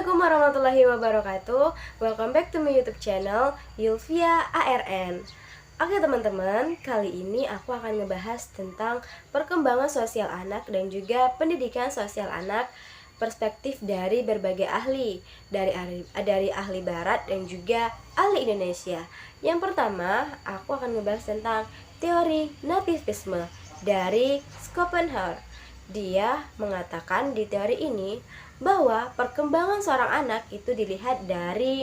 Assalamualaikum warahmatullahi wabarakatuh. Welcome back to my YouTube channel Yulvia ARN. Oke teman-teman, kali ini aku akan ngebahas tentang perkembangan sosial anak dan juga pendidikan sosial anak, perspektif dari berbagai ahli, dari ahli barat dan juga ahli Indonesia. Yang pertama, aku akan ngebahas tentang teori nativisme dari Schopenhauer. Dia mengatakan di teori ini bahwa perkembangan seorang anak itu dilihat dari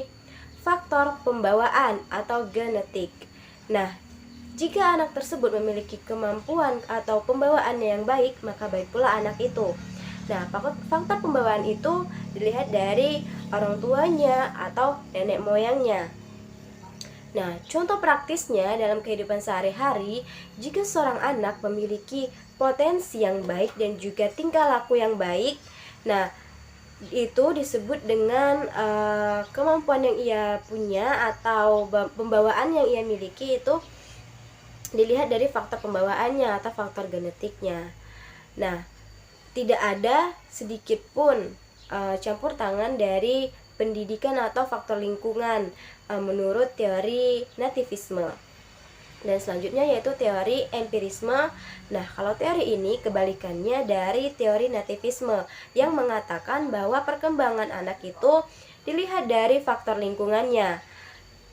faktor pembawaan atau genetik. Nah, jika anak tersebut memiliki kemampuan atau pembawaan yang baik, maka baik pula anak itu. Nah, faktor pembawaan itu dilihat dari orang tuanya atau nenek moyangnya. Nah, contoh praktisnya dalam kehidupan sehari-hari, jika seorang anak memiliki potensi yang baik dan juga tingkah laku yang baik, nah itu disebut dengan kemampuan yang ia punya atau pembawaan yang ia miliki itu dilihat dari faktor pembawaannya atau faktor genetiknya. Nah, tidak ada sedikit pun campur tangan dari pendidikan atau faktor lingkungan menurut teori nativisme. Dan selanjutnya yaitu teori empirisme. Nah, kalau teori ini kebalikannya dari teori nativisme yang mengatakan bahwa perkembangan anak itu dilihat dari faktor lingkungannya.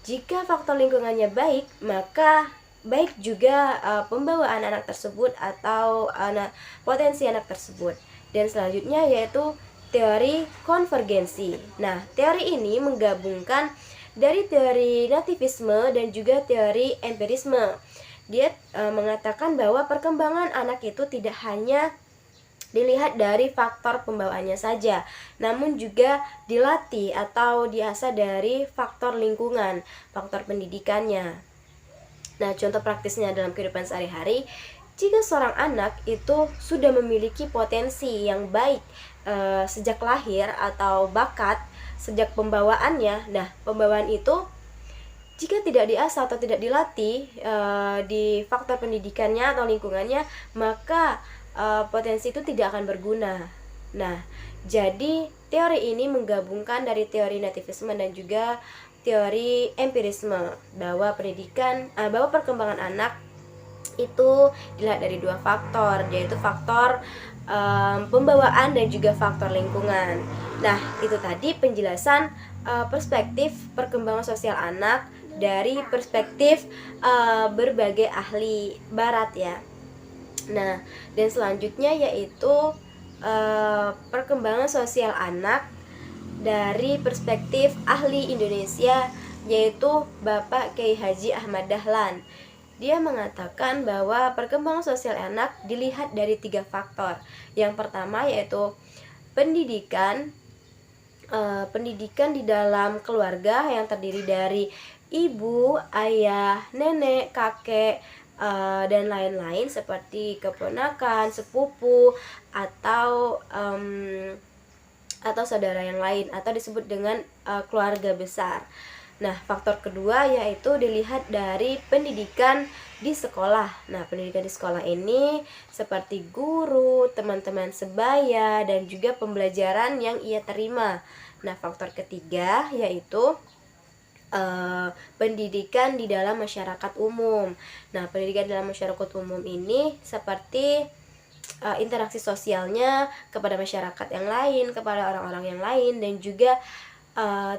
Jika faktor lingkungannya baik, maka baik juga pembawaan anak tersebut atau potensi anak tersebut. Dan selanjutnya yaitu teori konvergensi. Nah, teori ini menggabungkan dari teori nativisme dan juga teori empirisme. Dia mengatakan bahwa perkembangan anak itu tidak hanya dilihat dari faktor pembawaannya saja, namun juga dilatih atau diasah dari faktor lingkungan, faktor pendidikannya. Nah, contoh praktisnya dalam kehidupan sehari-hari, jika seorang anak itu sudah memiliki potensi yang baik sejak lahir atau bakat sejak pembawaannya, nah pembawaan itu jika tidak diasah atau tidak dilatih di faktor pendidikannya atau lingkungannya, maka potensi itu tidak akan berguna. Nah, jadi teori ini menggabungkan dari teori nativisme dan juga teori empirisme bahwa bahwa perkembangan anak itu dilihat dari dua faktor, yaitu faktor pembawaan dan juga faktor lingkungan. Nah, itu tadi penjelasan perspektif perkembangan sosial anak dari perspektif berbagai ahli barat ya. Nah, dan selanjutnya yaitu perkembangan sosial anak dari perspektif ahli Indonesia, yaitu Bapak Kiai Haji Ahmad Dahlan. Dia mengatakan bahwa perkembangan sosial anak dilihat dari 3 faktor. Yang pertama yaitu pendidikan, pendidikan di dalam keluarga yang terdiri dari ibu, ayah, nenek, kakek, dan lain-lain seperti keponakan, sepupu, atau saudara yang lain, atau disebut dengan keluarga besar. Nah, faktor kedua yaitu dilihat dari pendidikan di sekolah. Nah, pendidikan di sekolah ini seperti guru, teman-teman sebaya, dan juga pembelajaran yang ia terima. Nah, faktor ketiga yaitu pendidikan di dalam masyarakat umum. Nah, pendidikan dalam masyarakat umum ini seperti interaksi sosialnya kepada masyarakat yang lain, kepada orang-orang yang lain, dan juga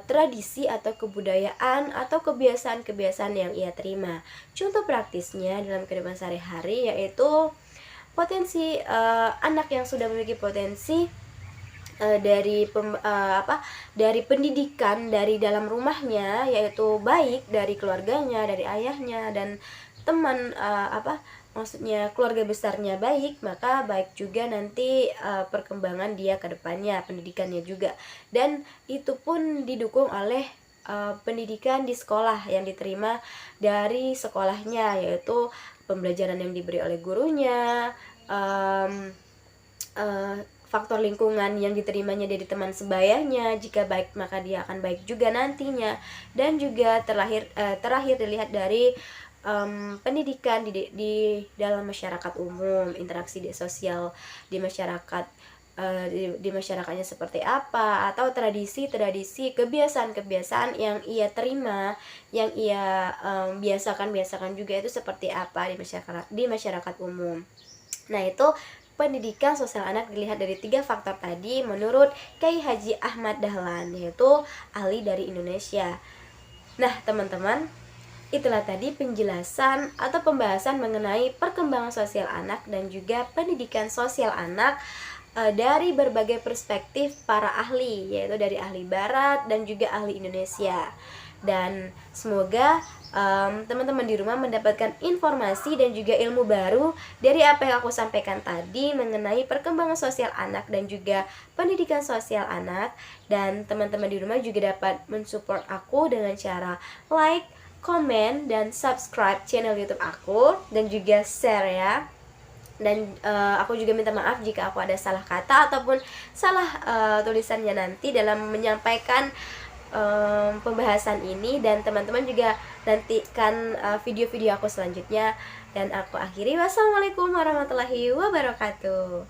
tradisi atau kebudayaan atau kebiasaan-kebiasaan yang ia terima. Contoh praktisnya dalam kehidupan sehari-hari yaitu potensi anak yang sudah memiliki potensi dari pendidikan dari dalam rumahnya, yaitu baik dari keluarganya, dari ayahnya dan teman maksudnya keluarga besarnya baik, maka baik juga nanti perkembangan dia ke depannya, pendidikannya juga. Dan itu pun didukung oleh pendidikan di sekolah yang diterima dari sekolahnya, yaitu pembelajaran yang diberi oleh gurunya, faktor lingkungan yang diterimanya dari teman sebayanya. Jika baik maka dia akan baik juga nantinya. Dan juga terakhir dilihat dari pendidikan di dalam masyarakat umum, interaksi sosial di masyarakat di masyarakatnya seperti apa, atau tradisi-tradisi, kebiasaan-kebiasaan yang ia terima, yang ia biasakan juga itu seperti apa di masyarakat umum. Nah, itu pendidikan sosial anak dilihat dari 3 faktor tadi menurut Kiai Haji Ahmad Dahlan, yaitu ahli dari Indonesia. Nah, teman-teman, itulah tadi penjelasan atau pembahasan mengenai perkembangan sosial anak dan juga pendidikan sosial anak dari berbagai perspektif para ahli, yaitu dari ahli barat dan juga ahli Indonesia. Dan semoga teman-teman di rumah mendapatkan informasi dan juga ilmu baru dari apa yang aku sampaikan tadi mengenai perkembangan sosial anak dan juga pendidikan sosial anak. Dan teman-teman di rumah juga dapat mensupport aku dengan cara like, komen, dan subscribe channel YouTube aku, dan juga share ya. Dan aku juga minta maaf jika aku ada salah kata ataupun salah tulisannya nanti dalam menyampaikan pembahasan ini. Dan teman-teman juga nantikan video-video aku selanjutnya. Dan aku akhiri, wassalamualaikum warahmatullahi wabarakatuh.